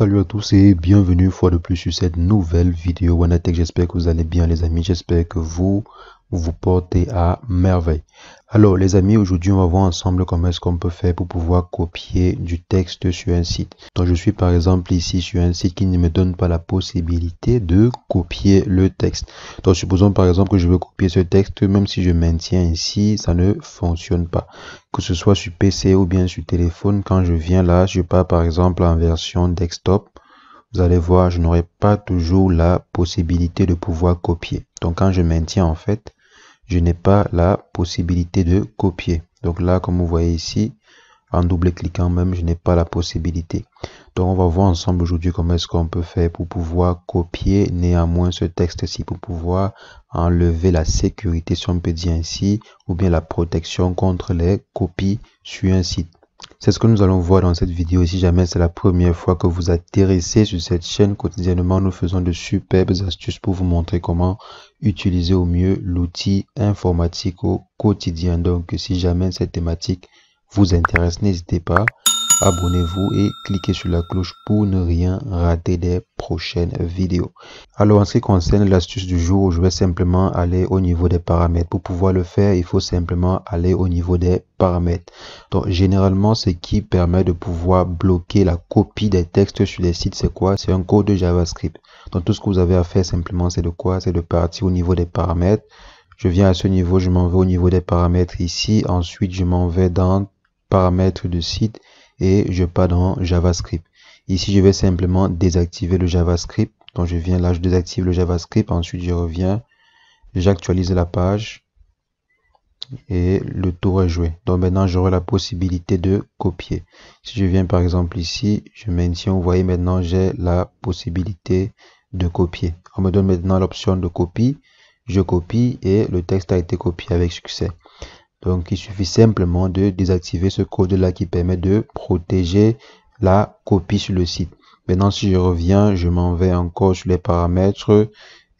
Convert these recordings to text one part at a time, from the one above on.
Salut à tous et bienvenue une fois de plus sur cette nouvelle vidéo Wanatech. J'espère que vous allez bien les amis, j'espère que vous portez à merveille. Alors les amis, aujourd'hui on va voir ensemble comment est-ce qu'on peut faire pour pouvoir copier du texte sur un site. Donc je suis par exemple ici sur un site qui ne me donne pas la possibilité de copier le texte. Donc supposons par exemple que je veux copier ce texte, même si je maintiens ici, ça ne fonctionne pas. Que ce soit sur PC ou bien sur téléphone, quand je viens là, je pars par exemple en version desktop. Vous allez voir, je n'aurai pas toujours la possibilité de pouvoir copier. Donc quand je maintiens en fait, je n'ai pas la possibilité de copier. Donc là, comme vous voyez ici, en double-cliquant même, je n'ai pas la possibilité. Donc on va voir ensemble aujourd'hui comment est-ce qu'on peut faire pour pouvoir copier néanmoins ce texte-ci, pour pouvoir enlever la sécurité, si on peut dire ainsi, ou bien la protection contre les copies sur un site. C'est ce que nous allons voir dans cette vidéo. Si jamais c'est la première fois que vous atterrissez sur cette chaîne, quotidiennement nous faisons de superbes astuces pour vous montrer comment utiliser au mieux l'outil informatique au quotidien. Donc si jamais cette thématique vous intéresse, n'hésitez pas, abonnez-vous et cliquez sur la cloche pour ne rien rater des prochaines vidéos. Alors en ce qui concerne l'astuce du jour, je vais simplement aller au niveau des paramètres. Pour pouvoir le faire, il faut simplement aller au niveau des paramètres. Donc généralement, ce qui permet de pouvoir bloquer la copie des textes sur les sites, c'est quoi? C'est un code de JavaScript. Donc tout ce que vous avez à faire simplement, c'est de quoi? C'est de partir au niveau des paramètres. Je viens à ce niveau, je m'en vais au niveau des paramètres ici. Ensuite, je m'en vais dans paramètres de site et je pars dans JavaScript. Ici, je vais simplement désactiver le JavaScript. Donc, je viens là, je désactive le JavaScript. Ensuite, je reviens, j'actualise la page et le tour est joué. Donc, maintenant, j'aurai la possibilité de copier. Si je viens par exemple ici, je maintiens, vous voyez maintenant, j'ai la possibilité de copier. On me donne maintenant l'option de copie. Je copie et le texte a été copié avec succès. Donc, il suffit simplement de désactiver ce code-là qui permet de protéger la copie sur le site. Maintenant, si je reviens, je m'en vais encore sur les paramètres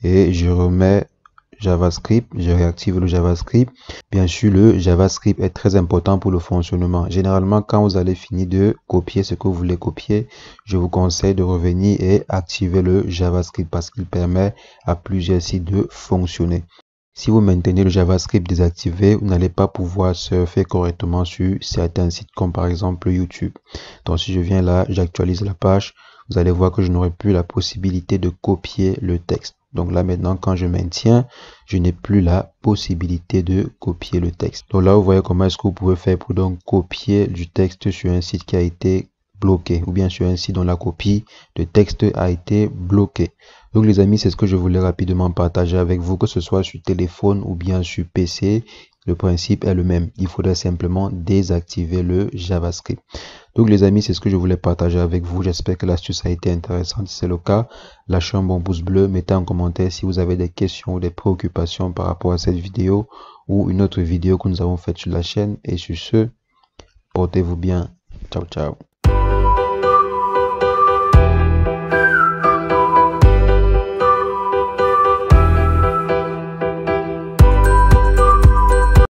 et je remets JavaScript. Je réactive le JavaScript. Bien sûr, le JavaScript est très important pour le fonctionnement. Généralement, quand vous allez finir de copier ce que vous voulez copier, je vous conseille de revenir et activer le JavaScript parce qu'il permet à plusieurs sites de fonctionner. Si vous maintenez le JavaScript désactivé, vous n'allez pas pouvoir surfer correctement sur certains sites comme par exemple YouTube. Donc si je viens là, j'actualise la page, vous allez voir que je n'aurai plus la possibilité de copier le texte. Donc là maintenant, quand je maintiens, je n'ai plus la possibilité de copier le texte. Donc là, vous voyez comment est-ce que vous pouvez faire pour donc copier du texte sur un site qui a été bloqué ou bien sur un site dont la copie de texte a été bloquée. Donc les amis, c'est ce que je voulais rapidement partager avec vous, que ce soit sur téléphone ou bien sur PC. Le principe est le même. Il faudrait simplement désactiver le JavaScript. Donc les amis, c'est ce que je voulais partager avec vous. J'espère que l'astuce a été intéressante. Si c'est le cas, lâchez un bon pouce bleu, mettez en commentaire si vous avez des questions ou des préoccupations par rapport à cette vidéo ou une autre vidéo que nous avons faite sur la chaîne. Et sur ce, portez-vous bien. Ciao, ciao.